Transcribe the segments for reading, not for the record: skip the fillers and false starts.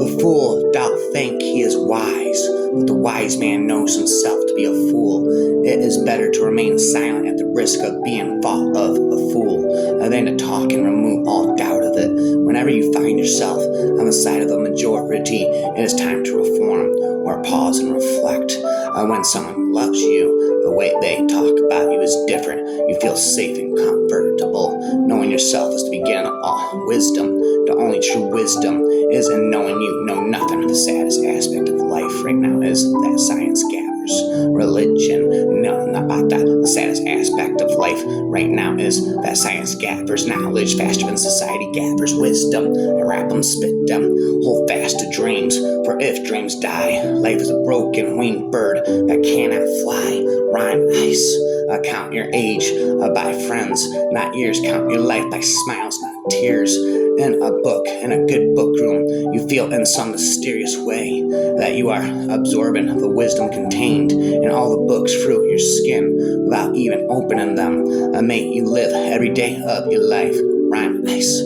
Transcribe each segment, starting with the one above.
The fool doth think he is wise, but the wise man knows himself to be a fool. It is better to remain silent at the risk of being thought of a fool than to talk and remove all doubt of it. Whenever you find yourself on the side of the majority, it is time to reform or pause and reflect. When someone loves you, the way they talk about you is different. You feel safe and comfortable. Knowing yourself is the beginning of all wisdom. The only true wisdom is in knowing you know nothing. The saddest aspect of life right now is that science gathers religion. Nothing about that. The saddest aspect of life right now is that science gathers knowledge faster than society gathers wisdom. They wrap them, spit them, hold fast to dreams. For if dreams die, life is a broken winged bird that cannot fly. Rhyme ice. Count your age by friends, not years. Count your life by smiles, not tears. In a book, in a good book room, you feel in some mysterious way that you are absorbing the wisdom contained in all the books through your skin without even opening them. Make you live every day of your life. Rhyme ice.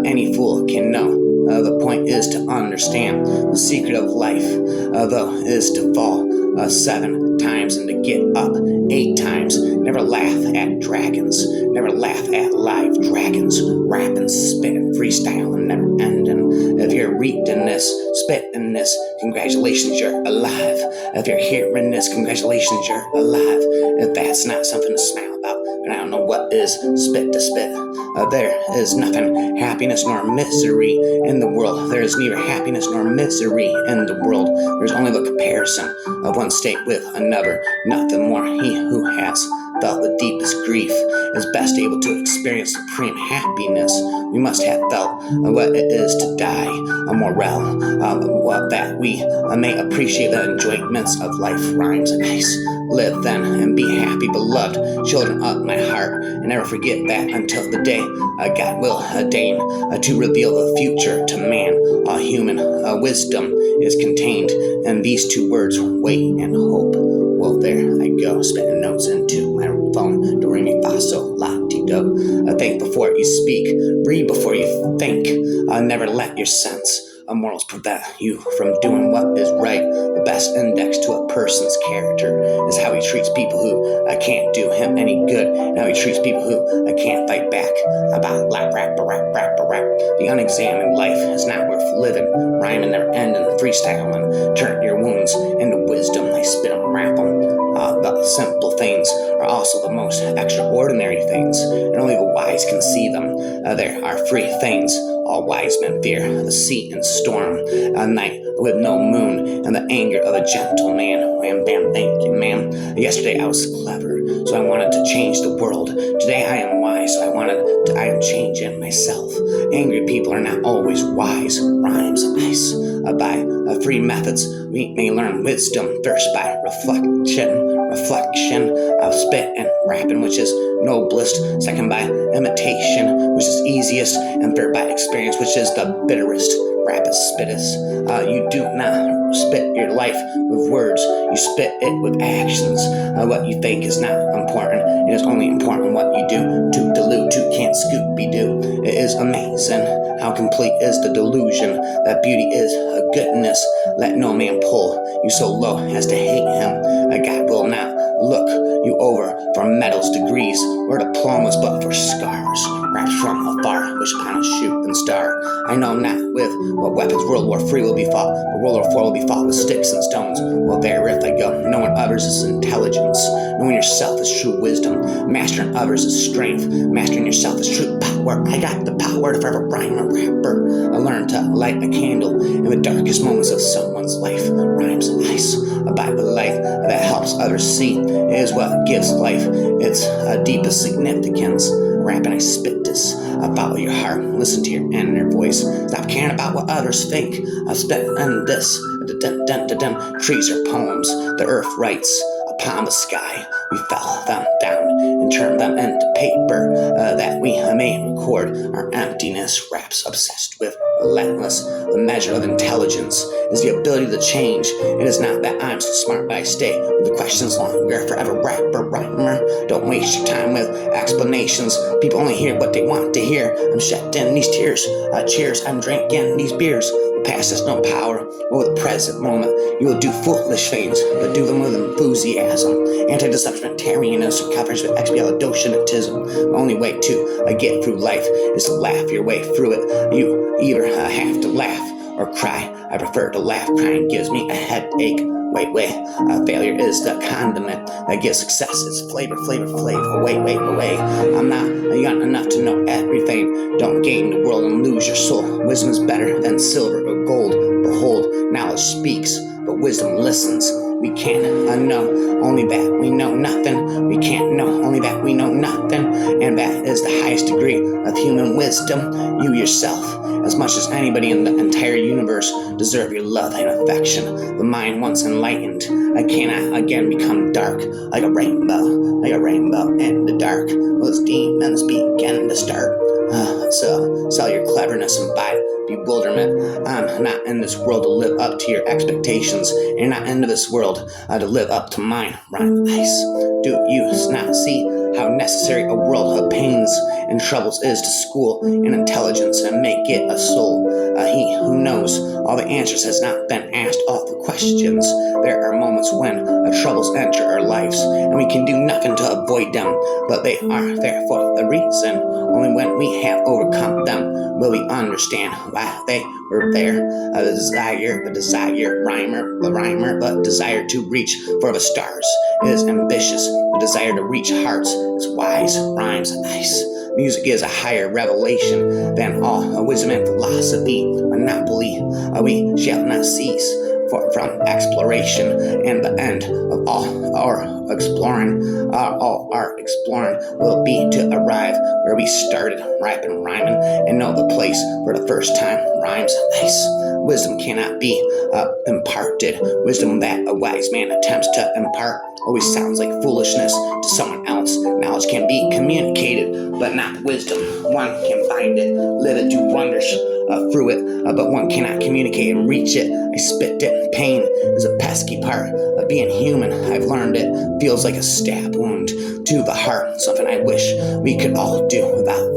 Any fool can know. The point is to understand the secret of life, though, is to fall 7 times and to get up 8 times. Never laugh at dragons. Never laugh at live dragons. Rapping, spitting, freestyling, never ending. If you're reading this, spitting this, congratulations, you're alive. If you're hearing this, congratulations, you're alive. If that's not something to smile about, then I don't know what is. Spit to spit. There is nothing happiness nor misery in the world. There is neither happiness nor misery in the world. There's only the comparison of one state with another. Nothing more. He who has felt the deepest grief is best able to experience supreme happiness. We must have felt what it is to die, a morale, that we may appreciate the enjoyments of life. Rhymes ice. Live then and be happy, beloved children of my heart, and never forget that until the day God will deign to reveal the future to man. All human wisdom is contained in these 2 words: wait and hope. Well, there I go, spitting notes into my phone. Do, re, mi, fa, sol, la, ti, do. Think before you speak, read before you think. Never let your sense of morals prevent you from doing what is right. The best index to a person's character is how he treats people who can't do him any good, and how he treats people who can't fight back. About rap. The unexamined life is not worth living. Rhyming never ending, freestyling. Turn your wounds into wisdom. They spit them, rap them. The simple things are also the most extraordinary things, and only the wise can see them. There are 3 things all wise men fear: the sea and storm, a night with no moon, and the anger of a gentle man. Wham, bam, thank you, ma'am. Yesterday I was clever, so I wanted to change the world. Today I am wise, so I am changing myself. Angry people are not always wise. Rhymes ice. By 3 methods we may learn wisdom. First, by reflection of spit and rapping, which is noblest. Second, by imitation, which is easiest. And third, by experience, which is the bitterest. Rapid spittest. You do not spit your life with words, you spit it with actions. What you think is not important. It is only important what you do. To dilute, to can't Scooby-Doo. It is amazing how complete is the delusion that beauty is a goodness. Let no man pull you so low as to hate him. God will not look you over for medals, degrees, or diplomas, but for scars. Wrapped from afar, wish upon a shooting star. I know not with what weapons World War III will be fought, but World War IV will be fought with sticks and stones. Well, therewith I go. Knowing others is intelligence. Knowing yourself is true wisdom. Mastering others is strength. Mastering yourself is true power. I got the power to forever rhyme a rapper. I learned to light a candle in the darkest moments of someone's life. Rhymes ice. Abide the light that helps others see is what gives life its deepest significance. Rap and I spit this. Follow your heart. Listen to your inner voice. Stop caring about what others think. I spit in this. Trees are poems. The earth writes upon the sky. We fell them down and turned them into paper that we may record our emptiness. Raps obsessed with relentless. The measure of intelligence is the ability to change. It is not that I'm so smart, but I stay with the questions longer. Forever rapper, rhymer. Don't waste your time with explanations. People only hear what they want to hear. I'm shedding these tears. Cheers, I'm drinking these beers. past has no power over the present moment. You will do foolish things, but do them with enthusiasm. Anti-disciplinarianism covers with expialidocianism. The only way to get through life is to laugh your way through it. You either have to laugh or cry. I prefer to laugh. Crying gives me a headache. Wait, failure is the condiment that gives success its flavor. Wait. I'm not young enough to know everything. Don't gain the world and lose your soul. Wisdom is better than silver or gold. Behold, knowledge speaks, but wisdom listens. We can't know only that we know nothing. We can't know only that we know nothing. And that is the highest degree of human wisdom. You yourself, as much as anybody in the entire universe, deserve your love and affection. The mind once enlightened, I cannot again become dark like a rainbow in the dark. Those demons begin to start. So sell your cleverness and buy bewilderment. I'm not in this world to live up to your expectations. You're not into this world to live up to mine. Rhyme ice. Do you not see how necessary a world of pains and troubles is to school and intelligence and make it a soul? He who knows all the answers has not been asked all the questions. There are moments when troubles enter our lives and we can do nothing to avoid them, but they are there for a reason. Only when we have overcome them will we understand why they were there. The rhymer, desire to reach for the stars is ambitious. The desire to reach hearts is wise. Rhymes ice. Music is a higher revelation than all wisdom and philosophy. Monopoly, we shall not cease from exploration, and the end of all our exploring will be to arrive where we started, rapping, rhyming, and know the place for the first time. Rhymes ice. Wisdom cannot be imparted. Wisdom that a wise man attempts to impart always sounds like foolishness to someone else. Knowledge can be communicated, but not wisdom. One can find it, live it, do wonders through it, but one cannot communicate and reach it. I spit it. Pain is a pesky part of being human. I've learned it feels like a stab wound to the heart, something I wish we could all do without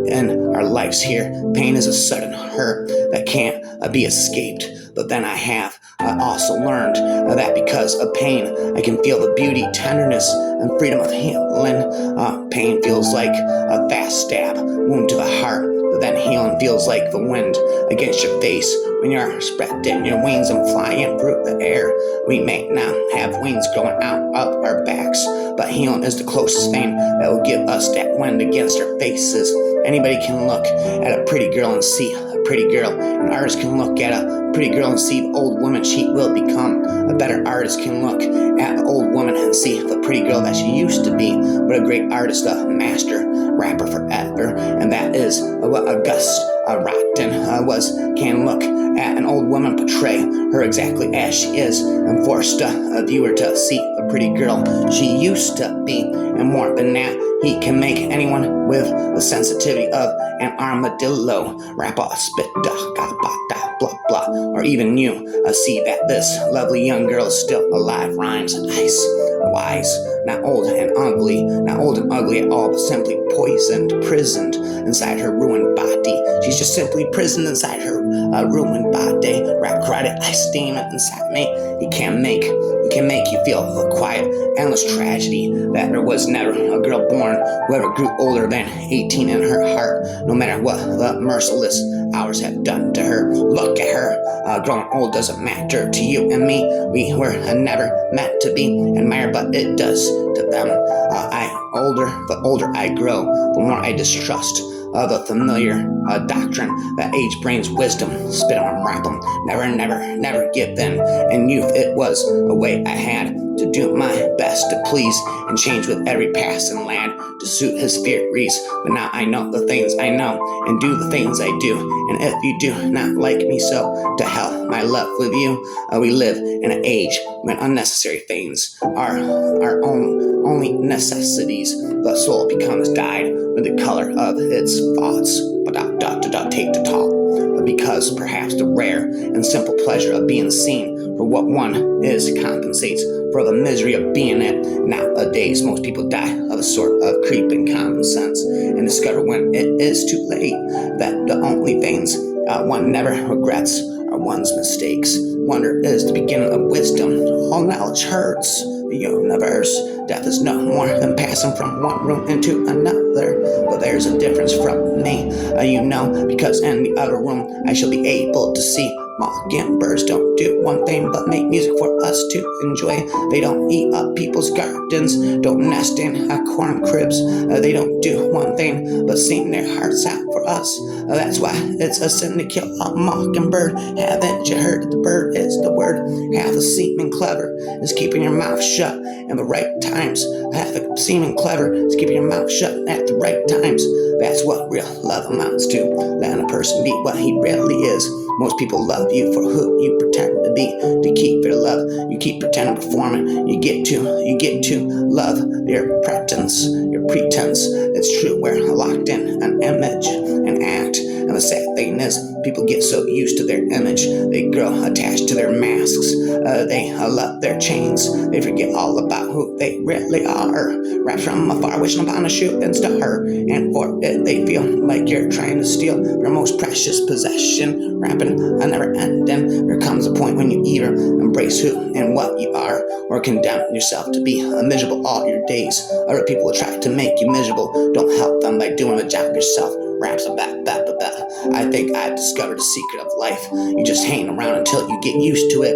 in our lives here. Pain is a sudden hurt that can't be escaped. But then I have also learned that because of pain, I can feel the beauty, tenderness, and freedom of healing. Pain feels like a fast stab wound to the heart, but then healing feels like the wind against your face when you're spreading your wings and flying through the air. We may not have wings growing out up our backs, but healing is the closest thing that will give us that wind against our faces. Anybody can look at a pretty girl and see a pretty girl. An artist can look at a pretty girl and see the old woman she will become. A better artist can look at the old woman and see the pretty girl that she used to be. But a great artist, a master rapper forever, and that is what Auguste Rodin can look at an old woman, portray her exactly as she is, and force a viewer to see the pretty girl she used to be. And more than that, he can make anyone with the sensitivity of an armadillo rap off spit blah blah, or even you see that this lovely young girl is still alive. Rhymes ice. Wise, not old and ugly at all, but simply poisoned, prisoned inside her ruined body. She's just simply prisoned inside her ruined body. Rap credit, I steam it inside me. He can make you feel the quiet, endless tragedy that there was never a girl born who ever grew older than 18 in her heart, no matter what the merciless hours have done to her. Look at her, growing old doesn't matter to you and me. We were never meant to be admired, but it does to them. The older I grow, the more I distrust the familiar doctrine that age brings wisdom. Spit on 'em, rap 'em, never give in. In youth it was a way I had to do my best to please and change with every passing lad to suit his theories. But now I know the things I know and do the things I do. And if you do not like me, so to hell my love with you. We live in an age when unnecessary things are our only necessities. The soul becomes dyed with the color of its thoughts. But take the talk. Because perhaps the rare and simple pleasure of being seen for what one is compensates for the misery of being it. Nowadays, most people die of a sort of creeping common sense and discover when it is too late that the only things one never regrets are one's mistakes. Wonder is the beginning of wisdom. All knowledge hurts. The universe. Death is no more than passing from one room into another. But there's a difference from me, because in the other room I shall be able to see. Mockingbirds don't do one thing but make music for us to enjoy. They don't eat up people's gardens, don't nest in corn cribs. They don't do one thing but sing their hearts out for us. That's why it's a sin to kill a mockingbird. Haven't you heard the bird is the word? Half a seeming clever is keeping your mouth shut in the right times. Half a seeming clever is keeping your mouth shut at the right times. That's what real love amounts to. Letting a person be what he really is. Most people love you for who you pretend to be. To keep their love, you keep pretending performing. You get to love your pretense. It's true, we're locked in an image, an act. And the sad thing is, people get so used to their image, they grow attached to their masks. They love their chains. They forget all about who they really are. Right from afar, wishing upon a shooting star. And for it, they feel like you're trying to steal their most precious possession. Rapping a never ending. There comes a point when you either embrace who and what you are, or condemn yourself to be miserable all your days. Other people will try to make you miserable. Don't help them by doing the job yourself. Raps about that. I think I've discovered the secret of life. You just hang around until you get used to it.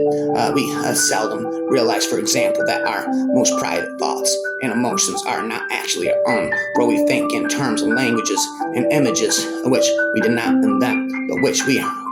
We seldom realize, for example, that our most private thoughts and emotions are not actually our own, where we think in terms of languages and images which we did not invent, but which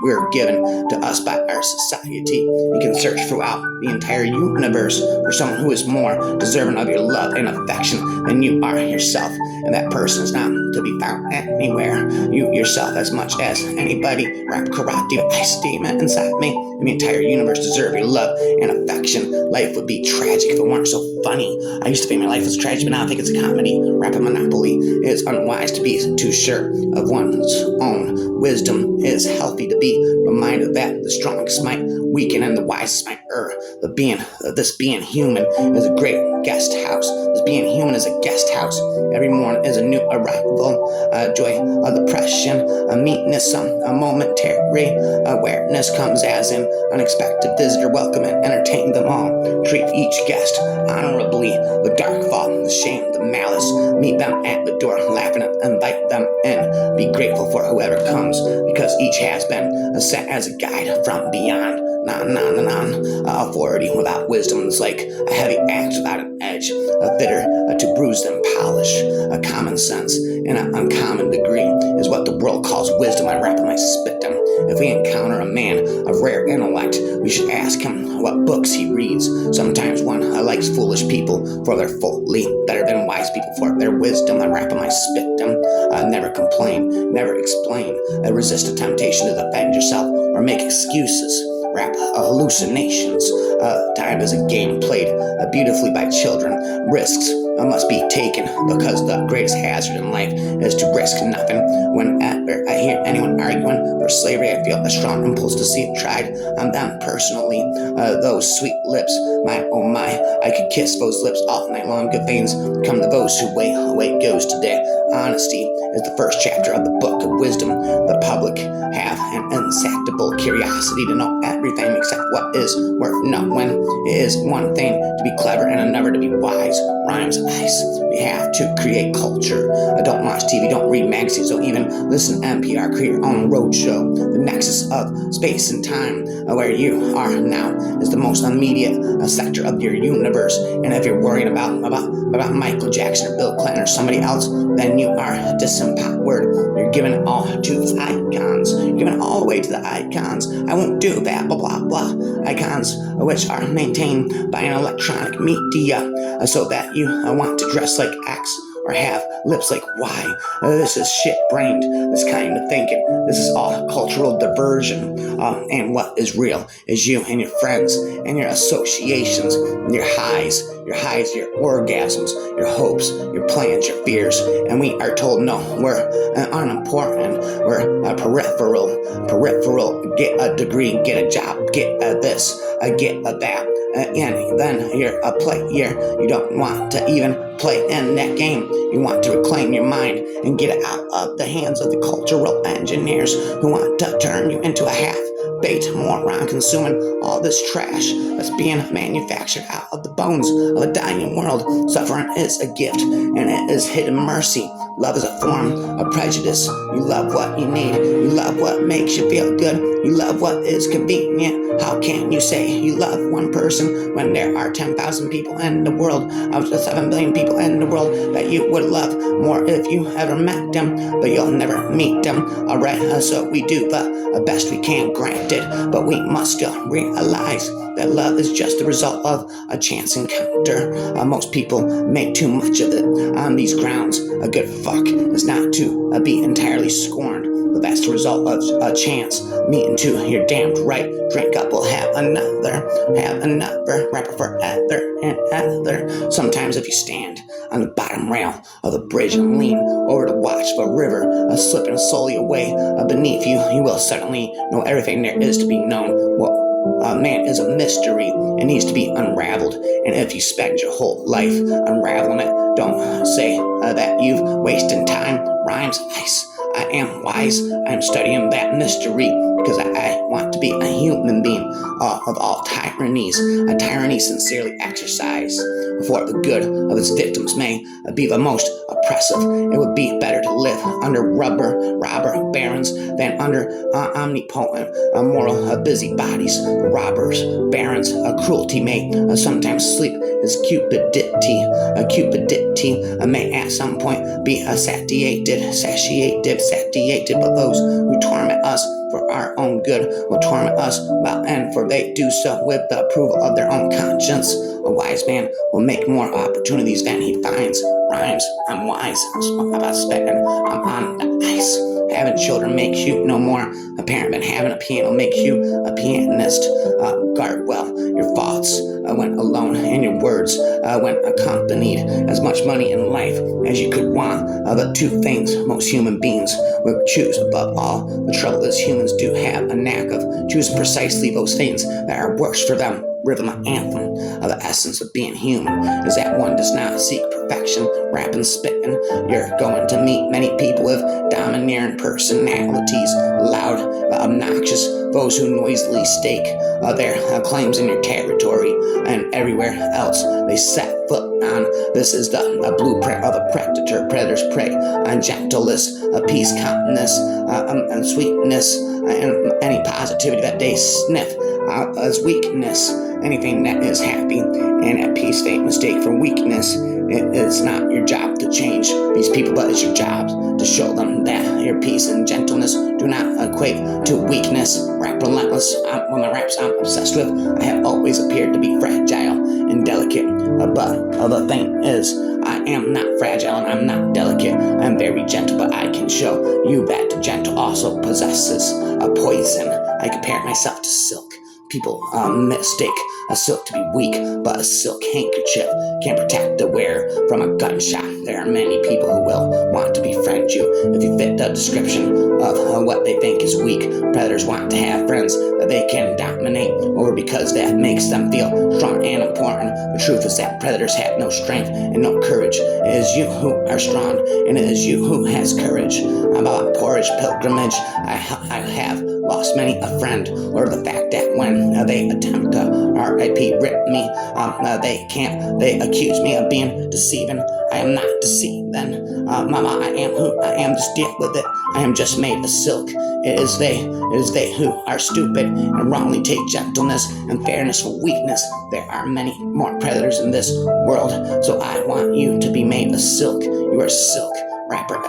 were given to us by our society. You can search throughout the entire universe for someone who is more deserving of your love and affection than you are yourself, and that person is not to be found anywhere. You yourself, as much as anybody, rap karate, ice demon inside me, and the entire universe deserve your love and affection. Life would be tragic if it weren't so funny. I used to think my life was tragic, but now I think it's a comedy. Rapping Monopoly. It is unwise to be too sure of one's own wisdom. It is healthy to be reminded that the strongest might weaken and the wisest might err. This being human is a great guest house. This being human is a guest house. Every morning is a new arrival. Joy, a depression, a meekness, a momentary awareness comes as an unexpected visitor. Welcome and entertain them all. Treat each guest honorably. The dark thought, the shame, the malice. Meet them at the door, laughing and invite them in. Be grateful for whoever comes, because each has been sent as a guide from beyond. Authority without wisdom is like a heavy axe without an edge, a bitter to bruise and polish. A common sense in an uncommon degree is what the world calls wisdom. I rap my spit them. If we encounter a man of rare intellect, we should ask him what books he reads. Sometimes one likes foolish people for their folly, better than wise people for their wisdom. I rap my spit them. Never complain, never explain. Resist a temptation to defend yourself or make excuses. Rap hallucinations. Time is a game played beautifully by children. Risks must be taken, because the greatest hazard in life is to risk nothing. Whenever I hear anyone arguing for slavery, I feel a strong impulse to see it tried on them personally. Those sweet lips, my oh my, I could kiss those lips all night long. Good things come to those who wait. Away goes today. Honesty is the first chapter of the book of wisdom. The public have an insatiable curiosity to know everything except what is worth knowing. It is one thing to be clever and another to be wise. Rhymes ice. We have to create culture. Don't watch TV, don't read magazines, don't even listen to NPR. Create your own roadshow. The nexus of space and time, where you are now, is the most immediate sector of your universe. And if you're worried about Michael Jackson or Bill Clinton or somebody else, then you are disempowered. You're giving it all to the icons. You're giving it all the way to the icons. I won't do that, blah, blah, blah. Icons which are maintained by an electronic media, so that you want to dress like X or have lips like Y. This is shit-brained, this kind of thinking. This is all cultural diversion. And what is real is you and your friends and your associations, and your highs, your orgasms, your hopes, your plans, your fears. And we are told, no, we're unimportant. We're peripheral. Get a degree, get a job, get this, get that. And then you're a player. You don't want to even play in that game. You want to reclaim your mind and get it out of the hands of the cultural engineers who want to turn you into a half bait more on consuming all this trash that's being manufactured out of the bones of a dying world. Suffering is a gift, and it is hidden mercy. Love is a form of prejudice. You love what you need. You love what makes you feel good. You love what is convenient. How can you say you love one person when there are 10,000 people in the world, of the 7 billion people in the world, that you would love more if you ever met them, but you'll never meet them. Alright, so we do the best we can, granted, but we must still realize that love is just the result of a chance encounter. Most people make too much of it on these grounds. A good fuck is not to be entirely scorned, but that's the result of a chance meeting two. You're damned right. Drink up, we'll have another, rapper forever and ever. Sometimes if you stand on the bottom rail of the bridge and lean over to watch the river slipping slowly away beneath you, you will suddenly know everything there is to be known. Well, man is a mystery. It needs to be unraveled. And if you spend your whole life unraveling it, don't say that you've wasted time. Rhymes ice. I am wise. I'm studying that mystery because I want to be a human being of all tyrannies. A tyranny sincerely exercised for the good of its victims may be the most oppressive. It would be better to live under robber barons than under omnipotent moral busybodies. Robbers, barons, cruelty may sometimes sleep as cupidity. Cupidity may at some point be satiated, but those who torment us for our own good will torment us, and for they do so with the approval of their own conscience. A wise man will make more opportunities than he finds. Rhymes, I'm wise, I'm about spitting, I'm on the ice. Having children makes you no more a parent than having a piano makes you a pianist. Guard well your thoughts when alone, and your words when accompanied. As much money in life as you could want, the two things most human beings will choose above all. The trouble is humans do have a knack of choosing precisely those things that are worst for them. Rhythm anthem of the essence of being human is that one does not seek perfection, rapping, spitting. You're going to meet many people with domineering personalities, loud, obnoxious, those who noisily stake their claims in your territory and everywhere else they set foot on. This is the blueprint of the predator. Predators prey on gentleness, peace, kindness, and sweetness, and any positivity that they sniff as weakness. Anything that is happy and at peace, they mistake for weakness. It is not your job to change these people, but it's your job to show them that your peace and gentleness do not equate to weakness. Rap relentless. One of the raps I'm obsessed with, I have always appeared to be fragile and delicate. But the thing is, I am not fragile and I'm not delicate. I'm very gentle, but I can show you that the gentle also possesses a poison. I compare myself to silk. People mistake a silk to be weak, but a silk handkerchief can protect the wearer from a gunshot. There are many people who will want to befriend you if you fit the description of what they think is weak. Predators want to have friends that they can dominate over because that makes them feel strong and important. The truth is that predators have no strength and no courage. It is you who are strong, and it is you who has courage. I'm about porridge pilgrimage. I have lost many a friend, or the fact that when they attempt to R.I.P. rip me, they can't. They accuse me of being deceiving. I am not deceiving. Mama, I am who I am. Just deal with it. I am just made of silk. It is they who are stupid and wrongly take gentleness and fairness for weakness. There are many more predators in this world, so I want you to be made of silk. You are silk. Rapper,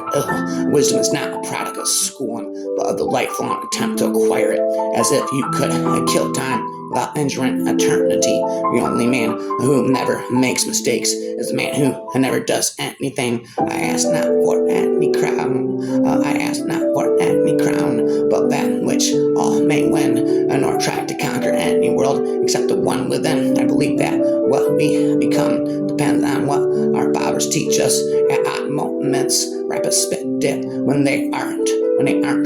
wisdom is not a product of schooling, but of the lifelong attempt to acquire it, as if you could kill time without injuring eternity. The only man who never makes mistakes is the man who never does anything. I ask not for any crown, but that which all may win, nor try to conquer any world except the one within. I believe that what we become depends on what our fathers teach us at odd moments. Rappers spit dip when they aren't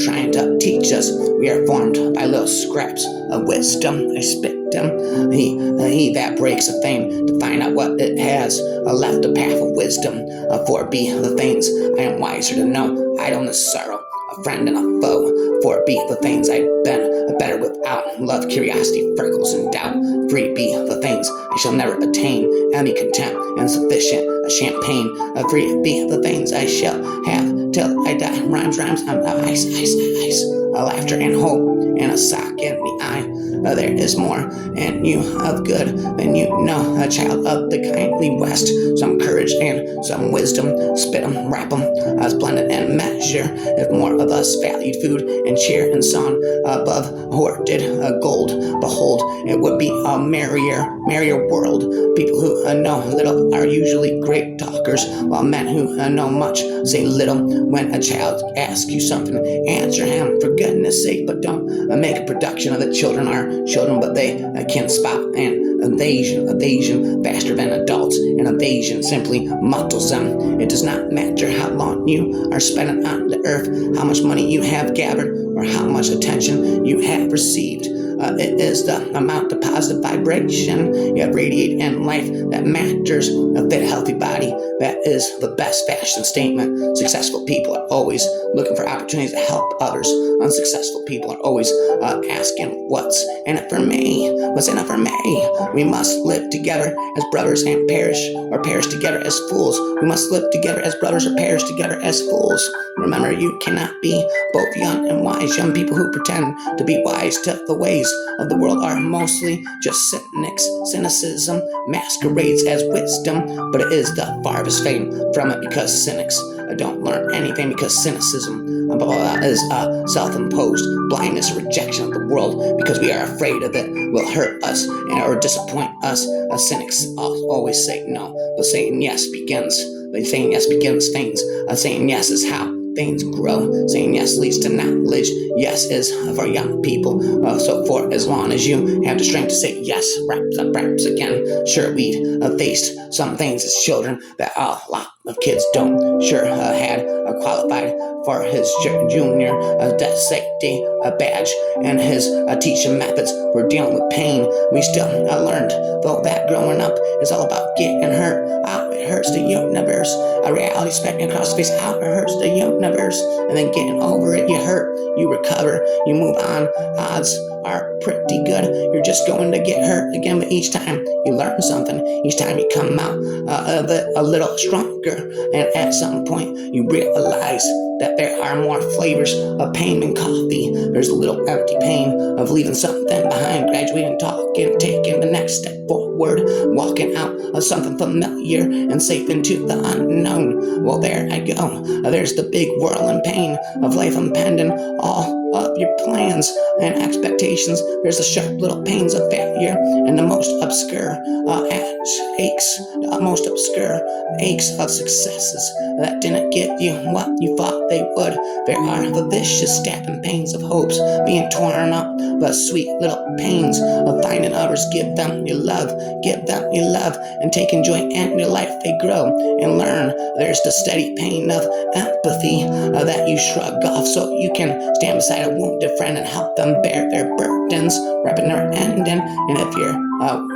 trying to teach us. We are formed by little scraps of wisdom. I spit them. He that breaks a thing to find out what it has left a path of wisdom. For be the things I am wiser to know. Idleness, sorrow, a friend and a foe. For be the things I've been better without love, curiosity, freckles, and doubt. Free be the things I shall never attain, and be content and sufficient. A champagne, free be the things I shall have till I die. Rhymes, I'm ice, ice, ice. A laughter and hope, and a sock in the eye. There is more in you of good than you know, a child of the kindly West. Some courage and some wisdom, spit 'em, wrap 'em, splendid and measure. If more of us valued food and cheer and song above hoarded gold, behold, it would be a merrier world. People who know little are usually great talkers, while men who know much say little. When a child asks you something, answer him for goodness sake, but don't make a production of the children are children, but they can spot an evasion faster than adults, and evasion simply muddles them. It does not matter how long you are spending on the earth, how much money you have gathered, or how much attention you have received. It is the amount of positive vibration you have radiated in life that matters. A fit, healthy body, that is the best fashion statement. Successful people are always looking for opportunities to help others. Unsuccessful people are always asking, what's in it for me? What's in it for me? We must live together as brothers and perish together as fools. We must live together as brothers or perish together as fools. Remember, you cannot be both young and wise. Young people who pretend to be wise to the ways of the world are mostly just cynics. Cynicism masquerades as wisdom, but it is the farthest thing from it, because cynics don't learn anything, because cynicism is a self-imposed blindness, rejection of the world, because we are afraid of it will hurt us or disappoint us. Cynics always say no, but saying yes begins things. Saying yes is how things grow. Saying yes leads to knowledge. Yes is for young people. So for as long as you have the strength to say yes, perhaps again. Sure, we'd faced some things as children that a lot of kids don't. Sure, had qualified for his junior death safety badge, and his teaching methods were dealing with pain. We still learned, though, that growing up is all about getting hurt. How it hurts the universe. A reality spectrum across the face. How it hurts the universe. And then getting over it, you hurt, you recover, you move on. Odds are pretty good. You're just going to get hurt again, but each time you learn something, each time you come out of it a little stronger. And at some point, you realize that there are more flavors of pain than coffee. There's a little empty pain of leaving something behind, graduating, talking, taking the next step forward, walking out of something familiar and safe into the unknown. Well, there I go. There's the big whirling pain of life impending all of your plans and expectations. There's the sharp little pains of failure and the most obscure aches of successes that didn't give you what you thought they would. There are the vicious stabbing pains of hopes being torn up, the sweet little pains of finding others. Give them your love, and taking joy in your life. They grow and learn. There's the steady pain of empathy that you shrug off so you can stand beside a wounded friend and help them bear their burdens, wrapping their ending. And if you're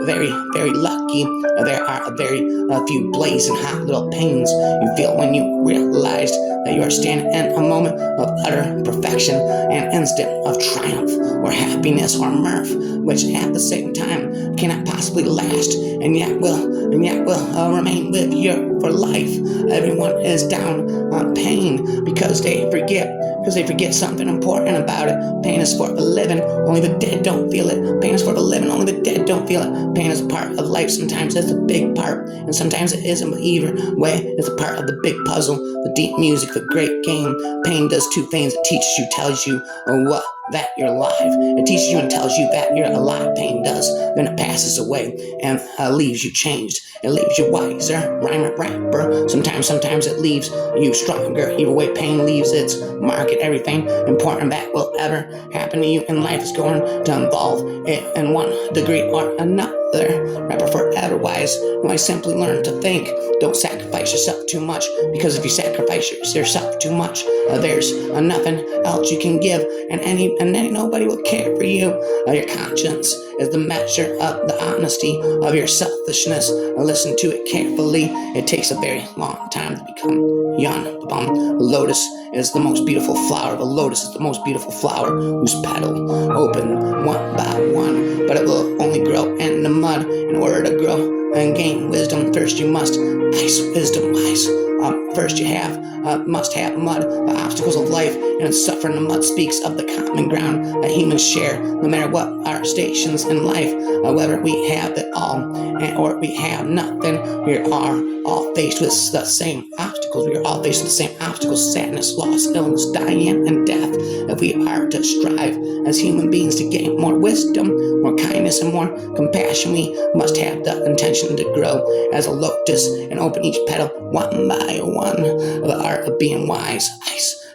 very, very lucky, there are very few blazing hot little pains you feel when you realize that you are standing in a moment of utter perfection, an instant of triumph or happiness or mirth, which at the same time cannot possibly last, and yet will remain with you for life. Everyone is down on pain because they forget something important about it. Pain is for the living, only the dead don't feel it. Pain is for the living, only the dead don't feel it. Pain is a part of life. Sometimes it's a big part, and sometimes it isn't, but either way, it's a part of the big puzzle, the deep music, the great game. Pain does two things. It teaches you, tells you that you're alive. It teaches you and tells you that you're alive. Pain does. Then it passes away and leaves you changed. It leaves you wiser, rhymer, rapper. Sometimes it leaves you stronger. Either way, pain leaves its mark. Everything important that will ever happen to you in life is going to involve it in one degree or another. there, rapper forever wise. No, I simply learned to think. Don't sacrifice yourself too much, because if you sacrifice yourself too much, there's nothing else you can give, and nobody will care for you. Your conscience is the measure of the honesty of your selfishness. Listen to it carefully. It takes a very long time to become young. The lotus is the most beautiful flower. The lotus is the most beautiful flower whose petal open one by one, but it will only grow in the mud. In order to grow and gain wisdom, first you must ice wisdom wise. First you must have mud. The obstacles of life and suffering. The mud speaks of the common ground that humans share, no matter what our stations in life. Whether we have it all or we have nothing, we are all faced with the same obstacles. We are all faced with the same obstacles: sadness, loss, illness, dying, and death. If we are to strive as human beings to gain more wisdom, more kindness, and more compassion, we must have the intention to grow as a lotus and open each petal one by one. The art of being wise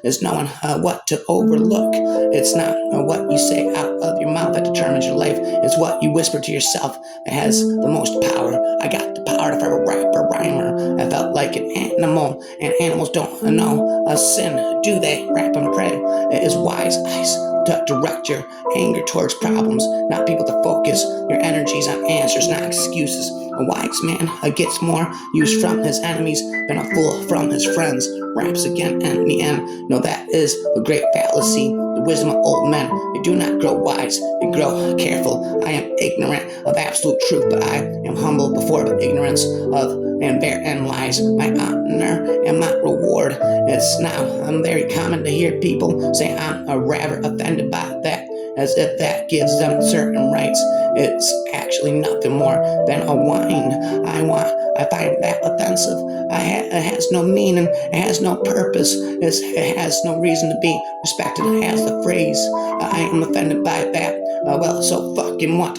is knowing what to overlook. It's not what you say out of your mouth that determines your life. It's what you whisper to yourself that has the most power. I got the power to a rapper rhymer. I felt like an animal, and animals don't know a sin, do they? Rap and pray. It is wise to direct your anger towards problems, not people to focus your energies on answers, not excuses. A wise man gets more use from his enemies than a fool from his friends. Raps again in the end. No, that is a great fallacy. The wisdom of old men, they do not grow wise, they grow careful. I am ignorant of absolute truth, but I am humble before the ignorance of and therein lies my honor and my reward. It's now very common to hear people say I'm rather offended by that, as if that gives them certain rights. It's actually nothing more than a whine. I find that offensive. It has no meaning. It has no purpose. It has no reason to be respected. It has the phrase. I am offended by that. Well, so fucking what?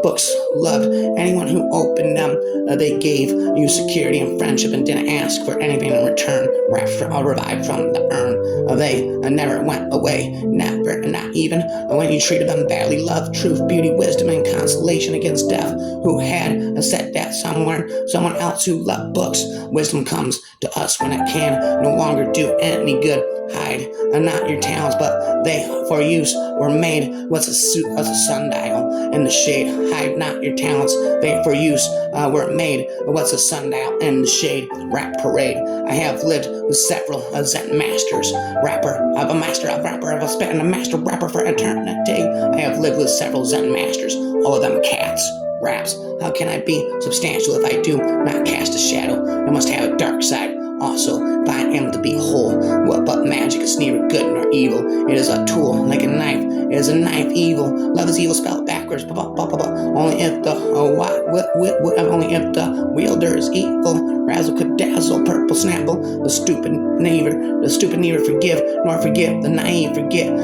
Books loved anyone who opened them. They gave you security and friendship and didn't ask for anything in return. Revived from the urn. They never went away. Never, not even when you treated them badly. Love, truth, beauty, wisdom, and consolation against death. Who had said that someone else who loved books. Wisdom comes to us when it can no longer do any good. Hide not your talents, but they for use were made. What's a sundial in the shade? Hide not your talents, they for use were made. What's a sundial in the shade? Rap parade. I have lived with several Zen masters. Rapper of a master of rapper of a spit and a master rapper for eternity. I have lived with several Zen masters, all of them cats. Raps. How can I be substantial if I do not cast a shadow? I must have a dark side. Also, if I am to be whole, what but magic is neither good nor evil. It is a tool, like a knife. It is a knife evil. Love is evil spelled backwards. Only if the only if the wielder is evil. Razzle dazzle, purple snapple. The stupid neither forgive nor forgive. The naive forgive.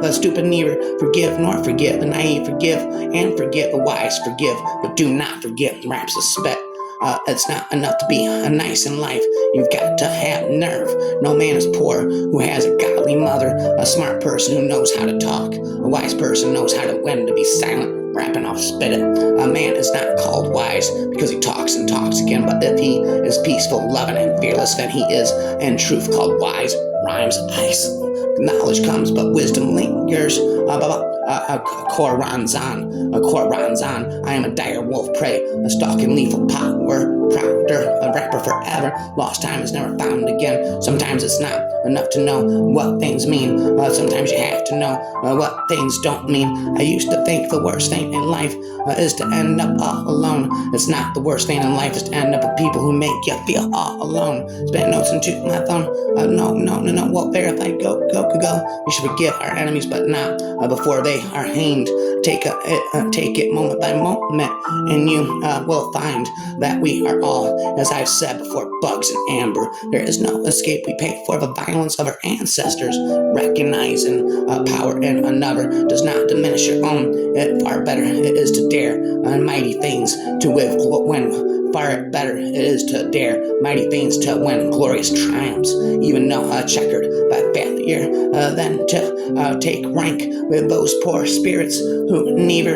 The stupid neither forgive nor forgive. The naive forgive and forget. The wise forgive, but do not forget. Raps a spit. It's not enough to be nice in life. You've got to have nerve. No man is poor who has a godly mother. A smart person who knows how to talk. A wise person knows how to when to be silent. Rapping off spit it. A man is not called wise because he talks and talks again, but if he is peaceful, loving, and fearless, then he is in truth called wise. Rhymes ice. Knowledge comes, but wisdom lingers. Coranzan. I am a dire wolf prey, a stalking lethal power. Prouder, a rapper forever. Lost time is never found again. Sometimes it's not enough to know what things mean. Sometimes you have to know what things don't mean. I used to think the worst thing in life is to end up all alone. It's not the worst thing in life is to end up with people who make you feel all alone. Spend notes into my phone. No. Well, verify, go. We should forgive our enemies, but not before they are hanged. Take it moment by moment, and you will find that we are all, as I've said before, bugs in amber. There is no escape. We pay for the violence of our ancestors. Recognizing power in another does not diminish your own. Far better it is to dare mighty things to win. Far better it is to dare mighty things to win glorious triumphs, even though checkered by failure. here then to take rank with those poor spirits who neither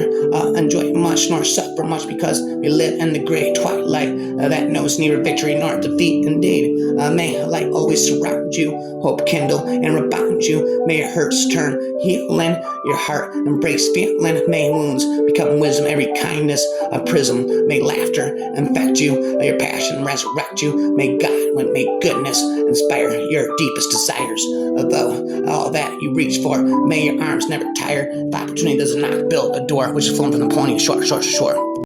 enjoy much nor suffer much, because we live in the gray twilight that knows neither victory nor defeat. Indeed, may light always surround you, hope kindle and rebound you. May your hurts turn healing, your heart embrace feeling. May wounds become wisdom, every kindness a prism. May laughter infect you, your passion resurrect you. May God, may goodness inspire your deepest desires. Although all that you reach for, may your arms never tire. If opportunity does not build a door which is flown from the pointing shore.